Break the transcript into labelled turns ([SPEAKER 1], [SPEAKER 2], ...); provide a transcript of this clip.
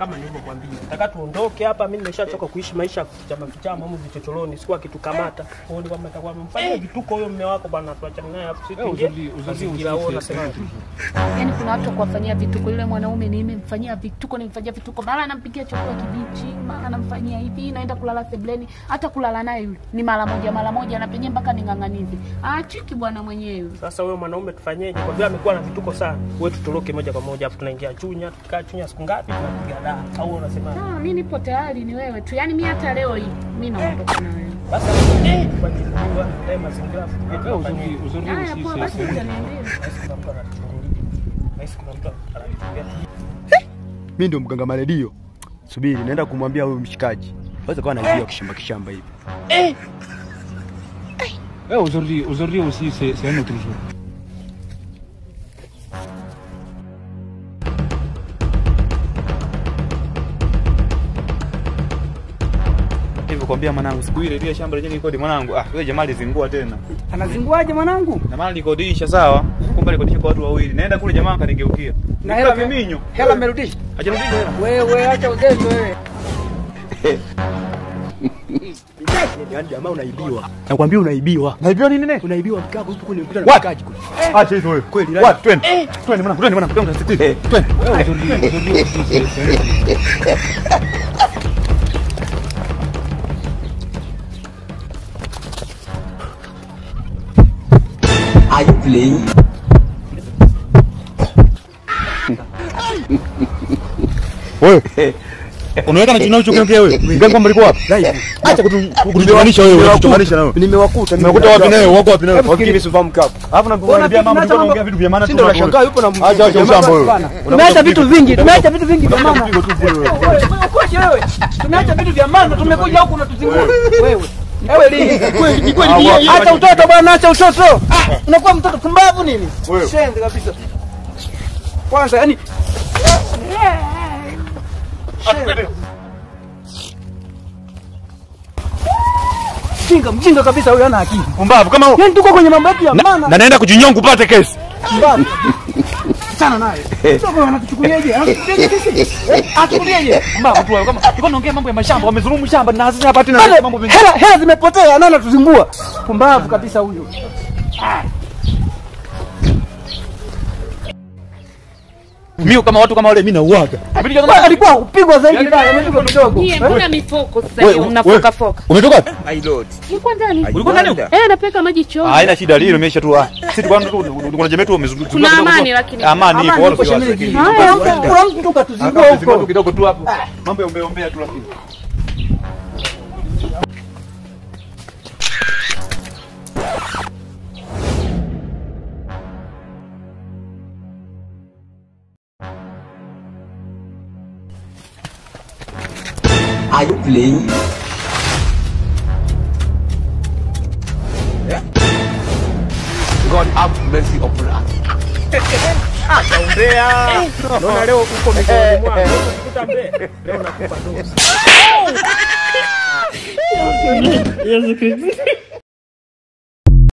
[SPEAKER 1] kama nilivyokuambia. Nataka tuondoke hapa, mimi nimeshachoka kuishi maisha ya kichama huko vichochoroni, sikuwa kitu kamata. Huoni kwamba atakuwa amemfanyia vituko huyo mume wako bwana, tuachane naye hapo sisi unasema.
[SPEAKER 2] Yaani kuna watu kuwafanyia vituko, yule mwanaume nimemfanyia vituko, mara anampikia chakula kibichi, mara anamfanyia hivi, naenda kulala sebleni, hata kulala naye yule ni mara moja na penye mpaka ning'ang'anizi. Chiki bwana mwenyewe.
[SPEAKER 1] Sasa wewe mwanaume tufanyeje? Kwa vile amekuwa na vituko sana. Wewe tutoroke moja kwa moja afu tunaingia Chunya, tukaa Chunya siku ngapi tunapiga dawa. Au unasema?
[SPEAKER 2] Mimi nipo tayari, ni wewe tu. Yaani mimi hata leo hii mimi naondoka na wewe.
[SPEAKER 1] Basi kwa nini wewe mazingira uzuri
[SPEAKER 3] mimi ndo mganga Maledio. Subiri naenda kumwambia huyo mshikaji. Kwanza kwa anaibia kishamba hivi.
[SPEAKER 4] Aujourd'hui aussi c'est un autre jour.
[SPEAKER 5] Hivyo kwambia mwanangu siku ile ile shamba lenyewe kodi mwanangu. Wewe jamaa alizingua tena.
[SPEAKER 6] Anazinguaje mwanangu?
[SPEAKER 5] Na mali nikodisha sawa. Kumbe nikodisha kwa watu wawili. Naenda kule jamaa kanigeukia.
[SPEAKER 6] Na hela
[SPEAKER 5] kiminyo.
[SPEAKER 6] Hela amerudisha.
[SPEAKER 5] Hajarudisha hela.
[SPEAKER 6] Wewe acha udezo wewe.
[SPEAKER 3] Yaani jamaa unaibiwa. Nakwambia unaibiwa.
[SPEAKER 5] Naibiwa nini nene?
[SPEAKER 3] Unaibiwa mkako huko kwenye mpira na mkaji kule.
[SPEAKER 5] Acha hizo wewe.
[SPEAKER 3] Kweli
[SPEAKER 5] What? Twende. Twende mwanangu. Twende.
[SPEAKER 7] Are you playing?
[SPEAKER 5] Wewe. Unaweka na jina hicho kiongea wewe. Mganga mliko wapi? Acha kutumanisha wewe, kutumanisha na wewe.
[SPEAKER 3] Nimewakuta
[SPEAKER 5] wapi nawe? Wako wapi nawe?
[SPEAKER 3] Wakili sifahamu kapo.
[SPEAKER 5] Alafu nakuambia mama tulikuwa tunaongea vitu vya maana tu.
[SPEAKER 3] Ndio nashangaa yupo na
[SPEAKER 5] acha ushamba wewe.
[SPEAKER 6] Tumeacha vitu vingi vya mama. Ukoje wewe? Tumeacha vitu vya mama, tumekuja huku unatuzingua. Wewe lini? Ni kweli yeye. Acha utoto bwana, acha utoto. Unakuwa mtoto pumbavu nini? Shende kabisa. Kwanza yani mjinga kabisa huyo, ana akili.
[SPEAKER 5] Pumbavu kama huyo.
[SPEAKER 6] Yaani tuko kwenye mambo yetu ya maana.
[SPEAKER 5] Na naenda kujinyonga upate kesi.
[SPEAKER 6] Pumbavu. Sana naye. Sio anatuchukuliaje? Atukulieje?
[SPEAKER 5] Pumbavu tu kama yuko naongea mambo ya mashamba, wamezulumu shamba na hazina hapa tena mambo mengi.
[SPEAKER 6] Hela zimepotea, nani atuzingua? Pumbavu kabisa huyo.
[SPEAKER 5] Mimi kama watu kama wale mimi nauaga.
[SPEAKER 6] Alikuwa kupigwa zaidi bali amepigwa kidogo.
[SPEAKER 2] Yeye mbona mifoko sasa hiyo mnafoka foka?
[SPEAKER 5] Umetoka wapi?
[SPEAKER 7] My lord.
[SPEAKER 2] Niko ndani.
[SPEAKER 5] Ulikuwa ndani huko?
[SPEAKER 2] Napeka maji choo.
[SPEAKER 5] Haina shida hilo imesha tu. Sisi kuna jamaa tu wamezunguka.
[SPEAKER 2] Kuna amani lakini.
[SPEAKER 5] Amani ipo wala sio.
[SPEAKER 6] Haya, kuna mtu tukatuzingua huko.
[SPEAKER 5] Kidogo tu hapo. Mambo ya umeombea tu lakini.
[SPEAKER 7] Are you playing? God have mercy upon us.
[SPEAKER 1] Naombea. Naona leo uko mikononi mwangu. Ukikuta mbele, leo nakupa dozi. Yesu Kristo.